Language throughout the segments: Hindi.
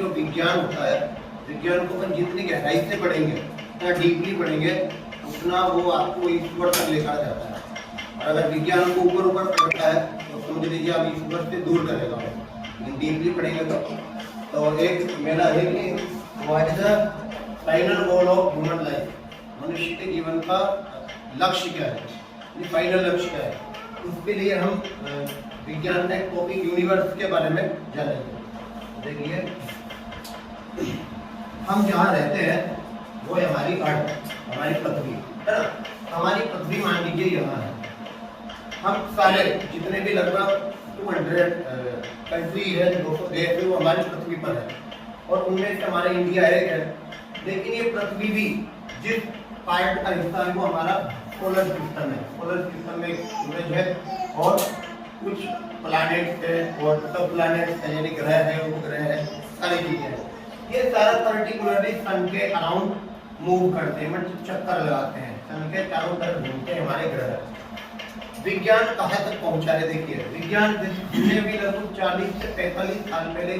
जो विज्ञान होता है, विज्ञान को अपन जितनी गहराई से पढ़ेंगे, उतना डीपली पढ़ेंगे, उतना वो आपको ईश्वर तक लेकर जाता है। और अगर विज्ञान को ऊपर ऊपर पढ़ता है तो समझ लीजिए आप ईश्वर से दूर करेगा। लेकिन डीपली पढ़ेंगे तो एक मेरा है कि what is the final goal of human life, मनुष्य के जीवन का लक्ष्य क्या है, फाइनल लक्ष्य क्या है, उसके लिए हम विज्ञान का टॉपिक यूनिवर्स के बारे में जानेंगे। देखिए हम जहाँ रहते हैं वो हमारी अर्थ, हमारी पृथ्वी है ना। हमारी पृथ्वी मान लीजिए यहाँ है। हम सारे जितने भी लगभग 200 कंट्री है, 200 देश है, वो हमारी पृथ्वी पर है और उनमें से हमारा इंडिया एक है। लेकिन ये पृथ्वी भी जिस पार्ट का हिस्सा है वो हमारा सोलर सिस्टम है। सोलर सिस्टम में सूरज है और कुछ प्लैनेट्स है और सब प्लैनेट्स है, यानी ग्रह है, उपग्रह है, सारी चीजें हैं। ये सारा पर्टिकुलरली सन के अराउंड मूव करते हैं, मतलब चक्कर लगाते हैं, सन के चारों तरफ घूमते हैं हमारे ग्रह। विज्ञान कहाँ तक पहुंचा है देखिए। विज्ञान ने भी लगभग 40 से 45 साल पहले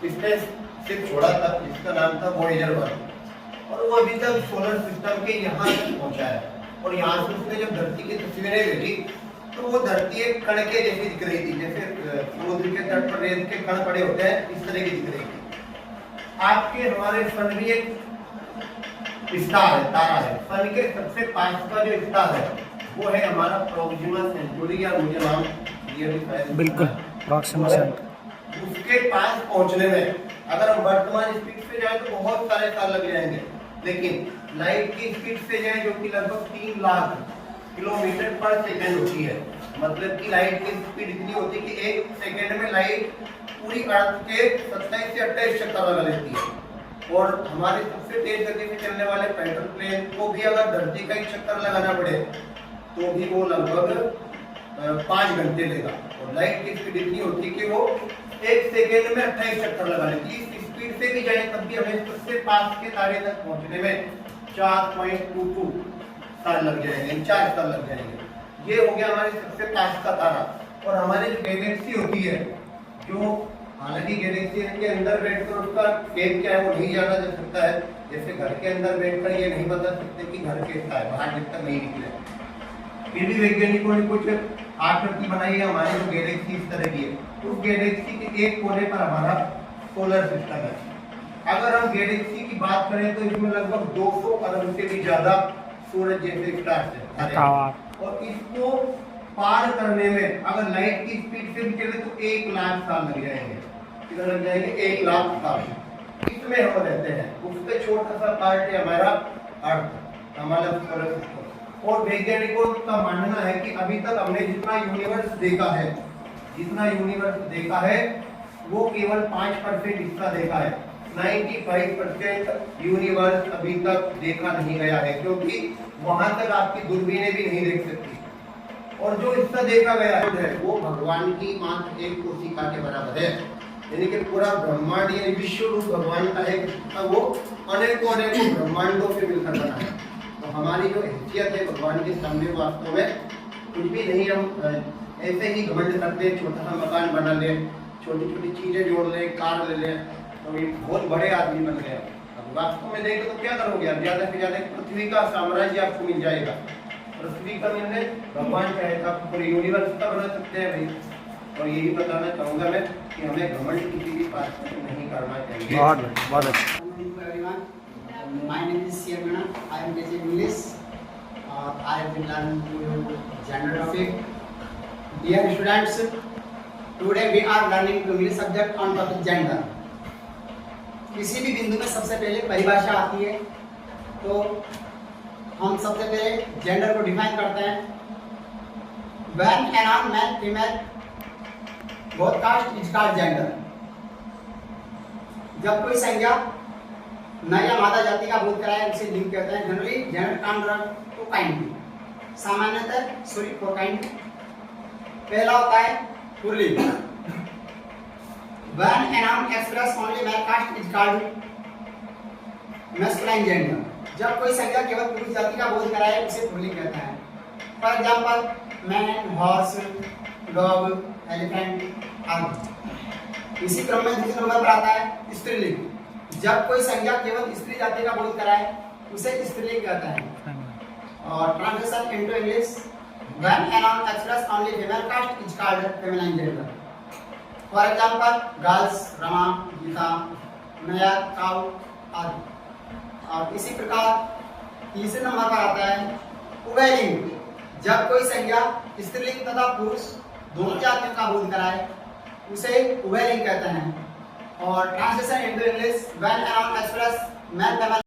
स्पेसशिप छोड़ा था, जिसका नाम था वॉयेजर 1 और वो अभी तक सोलर सिस्टम के यहाँ तक पहुंचा है। और यहाँ से उसने जब धरती की तस्वीरें भेजी तो वो धरती एक कण के जैसी दिख रही थी, जैसे समुद्र के तट पर रेत के कण पड़े होते हैं, इस तरह की दिख रही थी। आपके हमारे सन भी एक स्टार है, तारा है। सन के सबसे पास का जो स्टार है वो है हमारा प्रोक्सिमा सेंचुरी, या मुझे नाम बिल्कुल प्रोक्सिमा सेंचुरी। उसके पास पहुंचने में अगर हम वर्तमान स्पीड से जाएं तो बहुत सारे साल लग जाएंगे, लेकिन लाइट की स्पीड से जाएं जो कि लगभग 3 लाख किलोमीटर पर सेकंड होती है। मतलब कि लाइट की स्पीड इतनी होती है कि 1 सेकंड में लाइट पूरी अर्थ के 27 से 28 चक्कर लगा लेती है। और हमारे सबसे तेज गति से चलने वाले पेट्रोल प्लेन को भी अगर धरती का एक चक्कर लगाना पड़े तो भी वो लगभग 5 घंटे लेगा। और लाइट की स्पीड इतनी होती है कि वो 1 सेकंड में 28 चक्कर लगा लेती है। इस स्पीड से भी जाए तब भी हमें सबसे पास के तारे तक पहुंचने में 4.22 साल लग जाएंगे, 4 साल लग जाएंगे। ये हो गया हमारे सबसे पास का तारा। और हमारी जो गैलेक्सी होती है, जो हालांकि गैलेक्सी के अंदर बैठकर उसका शेप क्या है वो नहीं जाना जा सकता है, जैसे घर के अंदर बैठकर ये नहीं बता सकते कि घर कैसा है, बाहर जब तक नहीं निकले। फिर भी वैज्ञानिकों ने कुछ आकृति बनाई है हमारी जो गैलेक्सी इस तरह की है। उस गैलेक्सी के एक कोने पर हमारा सोलर सिस्टम है। अगर हम गैलेक्सी की बात करें तो इसमें लगभग 200 अरब से भी ज्यादा सूरज जैसे स्टार्स हैं और इसको पार करने में अगर लाइट की स्पीड से भी चले तो 1 लाख साल लग जाएंगे। कितना लग जाएंगे? 1 लाख साल। इसमें हम रहते हैं। उससे छोटा सा पार्ट है हमारा अर्थ, हमारा सोलर सिस्टम। और वैज्ञानिकों का मानना है कि अभी तक हमने जितना यूनिवर्स देखा है वो केवल 5% हिस्सा देखा है। 95% यूनिवर्स अभी तक देखा नहीं गया है, क्योंकि वहां तक आपकी दूरबीनें भी नहीं देख सकती। और जो हिस्सा देखा गया है वो भगवान की मात्र एक कोशिका के बराबर है। यानी कि पूरा ब्रह्मांड, यानी विश्व रूप भगवान का एक हिस्सा वो अनेकों ब्रह्मांडों से मिलकर बना है। तो हमारी जो हैसियत है भगवान के सामने वास्तव में कुछ भी नहीं। हम ऐसे ही घमंड करते हैं, छोटा सा मकान बना लें, छोटी छोटी चीजें जोड़ लें, कार ले लें, तो ये बहुत बड़े आदमी बन गए। अब वास्तव में देखें तो क्या करोगे आप? ज्यादा से ज्यादा पृथ्वी का साम्राज्य आपको मिल जाएगा। पृथ्वी का मिलने भगवान चाहे तो आप पूरे यूनिवर्स का बना सकते हैं भाई। और यही बताना चाहूंगा मैं कि हमें घमंड किसी भी बात पर नहीं करना चाहिए। बहुत अच्छा। My name is Sierra. I am teaching English. I have been learning gender topic. Dear students, today we are learning English subject on topic gender. किसी भी बिंदु में सबसे पहले परिभाषा आती है, तो हम सबसे पहले जेंडर को डिफाइन करते हैं। When a noun man, female, both caste is called gender. जब कोई संज्ञा नर या मादा जाति का बोध कराए उसे लिंग कहते हैं। Generally gender counter to kind, सामान्यतः सॉरी फॉर काइंड। पहला होता है पुल्लिंग। When a noun express only male caste is called masculine gender. जब कोई संज्ञा केवल पुरुष जाति का बोध कराए उसे पुल्लिंग कहते हैं। For example man, horse, dog, elephant आदि। इसी क्रम में दूसरे नंबर पर आता है स्त्रीलिंग। जब कोई संज्ञा केवल स्त्री जाति का बोध कराए उसे स्त्रीलिंग कहते हैं। और translation into English, when a noun express only female caste is called feminine gender. For example, girls, Rama, Gita, mayor, cow आदि। और इसी प्रकार तीसरे नंबर पर आता है उभयलिंग। जब कोई संज्ञा स्त्रीलिंग तथा पुरुष दोनों जातियों का बोध कराए उसे उभयलिंग कहते हैं। और translation into English, when a noun express male, female